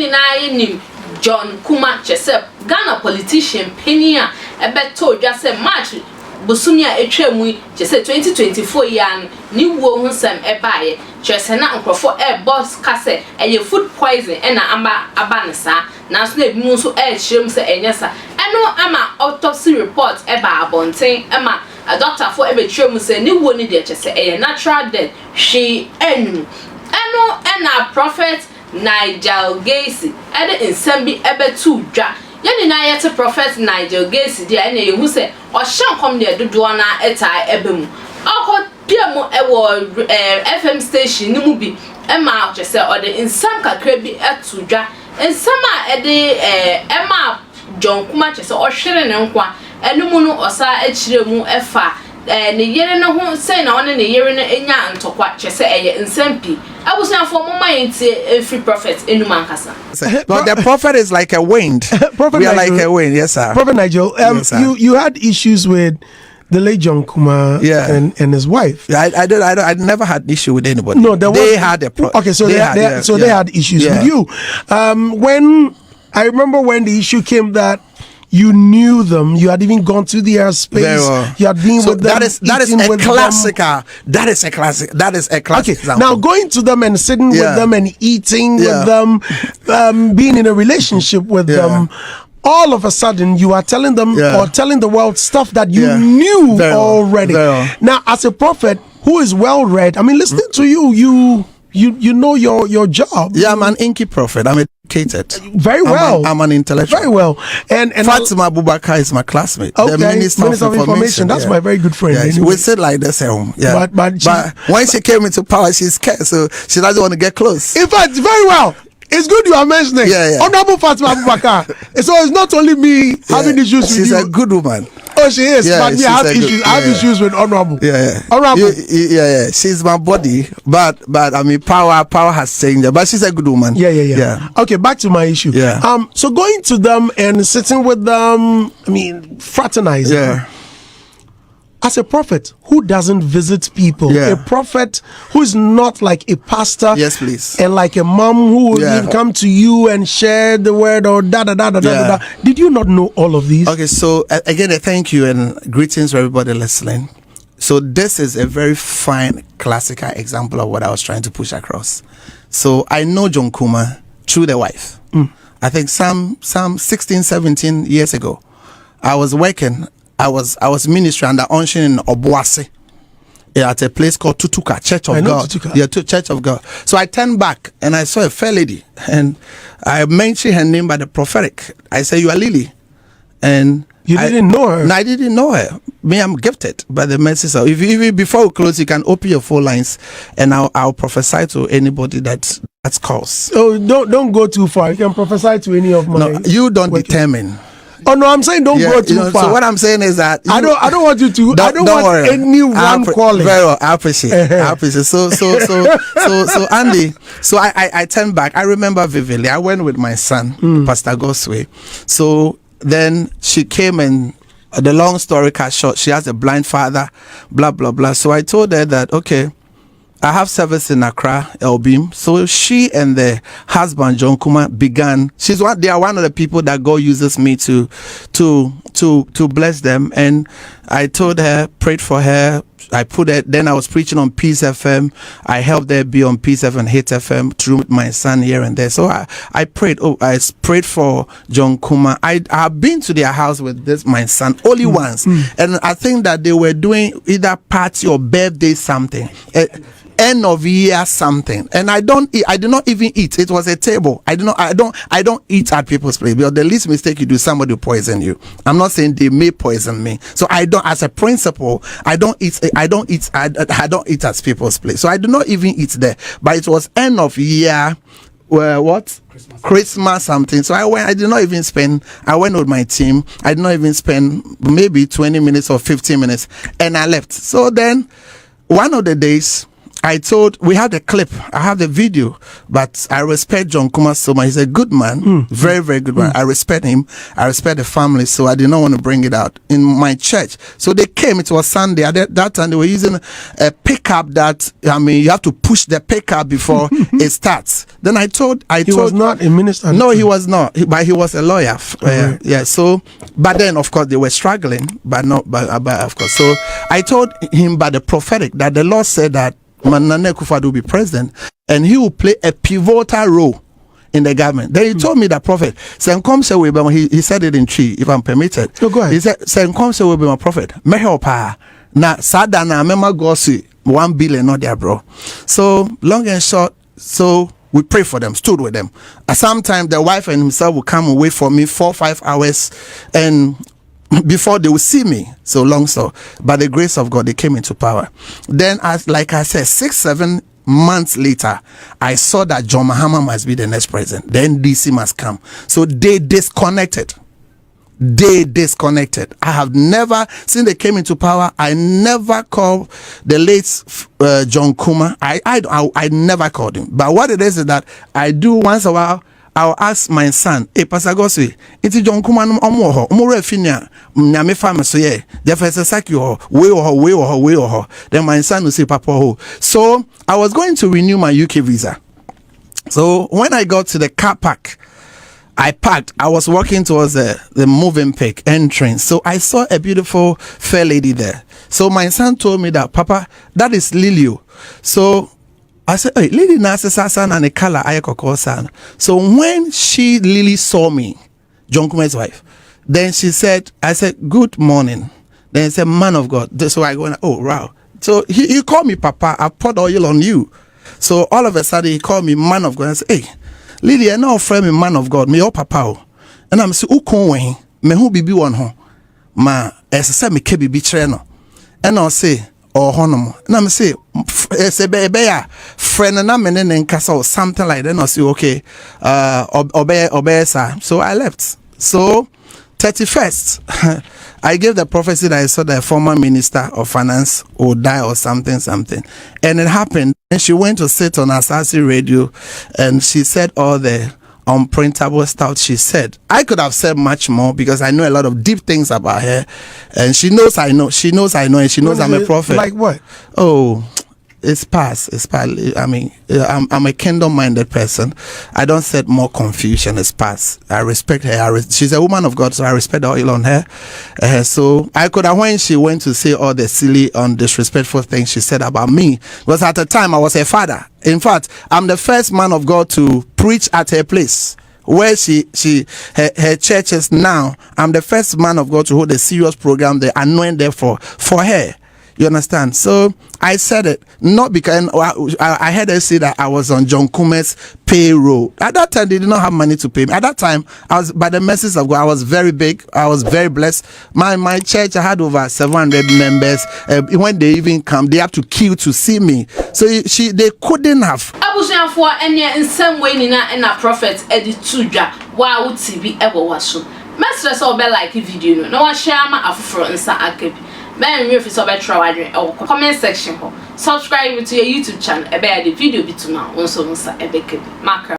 nyina John Kumah chese Ghana politician Penia ebeto dwa se March Bosumia etwemu chese 2024 yan ni wo hunsem ebaye chese na nkrofo boss kase eye food poison na abanesa na so na ebimu so chirem se enyesa eno ama autopsy report eba abonten ama a doctor for ebe chirem se ni wo ni de chese eye natural death she enu eno na prophet Nigel Gaisie ede nsem bi ebetu dwa yani na yete prophet Nigel Gaisie dia na yehu se o hyankom de dodo na eta ebemu akọ piemu ewo FM station ni mu bi ema chese o de nsem kakra bi etu dwa nsem a ede ema John Kumah chese o hwere ne nkwa enum no osa achiremu efa ne yere no ho sei na one ne yere no enya ntokwa chese eye nsempi abusuafo mo mayenti free prophet enum ankasa. But the prophet is like a wind. Prophet we are Nigel, like a wind, yes sir. Prophet Nigel, yes, you had issues with the late John Kumah and his wife. Yeah, I never had issue with anybody. No, they had a okay, so they had issues with you. When I remember when the issue came that you knew them. You had even gone to their space. Well. You had been with them. That is a classic. That is a classic. That is a classic. Okay. Now going to them and sitting with them and eating with them, being in a relationship with them. All of a sudden, you are telling them or telling the world stuff that you knew already. Now, as a prophet who is well read, I mean, listening to you know your job. Yeah, I'm an inky prophet. I'm educated. Very well. I'm an intellectual. Very well. And Fatima Abubakar is my classmate. Okay. The Minister of Information. That's my very good friend. Yeah, anyway. We sit like this at home. Yeah. But when she came into power, she's scared, so she doesn't want to get close. In fact, very well. It's good you are mentioning. Honorable Fatima Abubakar. So it's not only me having issues with you. She's a good woman. Oh, she is. But me, I have issues with Honorable. Honorable. Yeah. She's my body, but I mean, power has changed her. But she's a good woman. Yeah. Okay, back to my issue. So going to them and sitting with them, I mean, fraternizing. Yeah. As a prophet who doesn't visit people, a prophet who is not like a pastor, yes, please, and like a mom who will come to you and share the word or da. Did you not know all of these? Okay, so again, thank you and greetings to everybody listening. So this is a very fine classical example of what I was trying to push across. So I know John Kumah through the wife. I think some 16, 17 years ago, I was working. I was ministry under unction in Obuasi at a place called Tutuka, Church of God. Church of God. So I turned back and I saw a fair lady and I mentioned her name by the prophetic. I said, "You are Lily," and you didn't know her. No, I didn't know her. Me, I'm gifted by the message. So if before we close, you can open your phone lines and I'll prophesy to anybody that's calls. Oh, don't go too far. You can prophesy to any of my. No, you don't determine. Oh no, I'm saying don't go too far. So what I'm saying is that I don't want you to. I don't want worry. Anyone calling. Very well, I appreciate. I appreciate. So Andy. So I turned back. I remember vividly. I went with my son, Pastor Gosway. So then she came and. The long story cut short. She has a blind father. Blah blah blah. So I told her that okay. I have service in Accra, Elbeam. So she and the husband John Kumah began. They are one of the people that God uses me to bless them. And I told her, prayed for her. I put it. Then I was preaching on Peace FM. I helped her be on Peace FM, Hit FM through my son here and there. So I prayed. I prayed for John Kumah. I have been to their house with my son only once, and I think that they were doing either party or birthday something. End of year something, and I did not even eat. It was a table. I don't eat at people's place, because the least mistake you do, somebody will poison you. I'm not saying they may poison me, so I don't. As a principle, I don't eat at people's place. So I do not even eat there. But it was end of year. What? Christmas something. So I went. I did not even spend. I went with my team. I did not even spend maybe 20 minutes or 15 minutes, and I left. So then, one of the days, I told, we had a clip, I have the video, but I respect John Kumah so much. He's a good man, very, very good man. I respect him, I respect the family, so I did not want to bring it out in my church. So they came, it was Sunday, at that time they were using a pickup that, I mean, you have to push the pickup before it starts. Then I told... He was not a minister? No, he was not, but he was a lawyer. Yeah, so, but then of course they were struggling, but of course. So I told him by the prophetic that the Lord said that Nana Akufo-Addo will be president and he will play a pivotal role in the government. Then he told me that prophet, he said it in Chi, if I'm permitted. Oh, go ahead. He said, will be my prophet. Mehelpa na sadana mema gosi 1 billion not there, bro. So long and short, so we pray for them, stood with them. Sometimes the wife and himself will come away for me 4 or 5 hours and before they will see me. So long so. By the grace of God, they came into power. Then, like I said, 6-7 months later, I saw that John Mahama must be the next president. Then DC must come. So they disconnected. I have never, since they came into power, I never called the late John Kumah. I never called him. But what it is that I do once a while, I'll ask my son, hey, Pastor Goswe, it's John Kumah omo refinia nyame fam so ye jefese saki ho we. Then my son will say papa ho. So I was going to renew my UK visa. So when I got to the car park, I parked. I was walking towards the moving pick entrance. So I saw a beautiful fair lady there. So my son told me that, Papa, that is Lilio. So I said, hey, Lily Nasa and the color Ayako. So when Lily saw me, John Kumah's wife, then she said, I said, good morning. Then he said, man of God. So I go, oh, wow. So he called me Papa, I poured oil on you. So all of a sudden he called me man of God and said, hey, Lily, I know friend me man of God, me your papa. And I'm say, Ukon me who be one ho. Ma say me ke bibi treno. And I'll say, oh honom. And I'm say, be friend na me ne nkasa or something like that. And I'll say, okay, obey sir. So I left. So 31st, I gave the prophecy that I saw the former minister of finance would die or something. And it happened. And she went to sit on Asasi radio and she said all the unprintable stuff she said. I could have said much more because I know a lot of deep things about her. And she knows I know. She knows I know and she knows I'm a prophet. Like what? Oh, it's past. I mean, I'm a kingdom-minded person. I don't set more confusion. It's past. I respect her. She's a woman of God, so I respect the oil on her. So I could have, when she went to say all the silly, disrespectful things she said about me, because at the time I was her father. In fact, I'm the first man of God to preach at her place. Where her church is now. I'm the first man of God to hold a serious program, the anoint there for her. You understand? So I said it not because I heard her say that I was on John Kumah's payroll. At that time, they did not have money to pay me. At that time, I was, by the mercies of God, I was very big. I was very blessed. My church, I had over 700 members. When they even come, they have to queue to see me. So they couldn't have. Abuja for any in some way in a prophet edit Tvgh. Wow, TV ever was so. Master so be like video. No one share my afro and sa akabi. Ben you fi better wadwen e comment section ho. Subscribe to your YouTube channel. E be the video bi to na onso nsa e be kebi. Makra.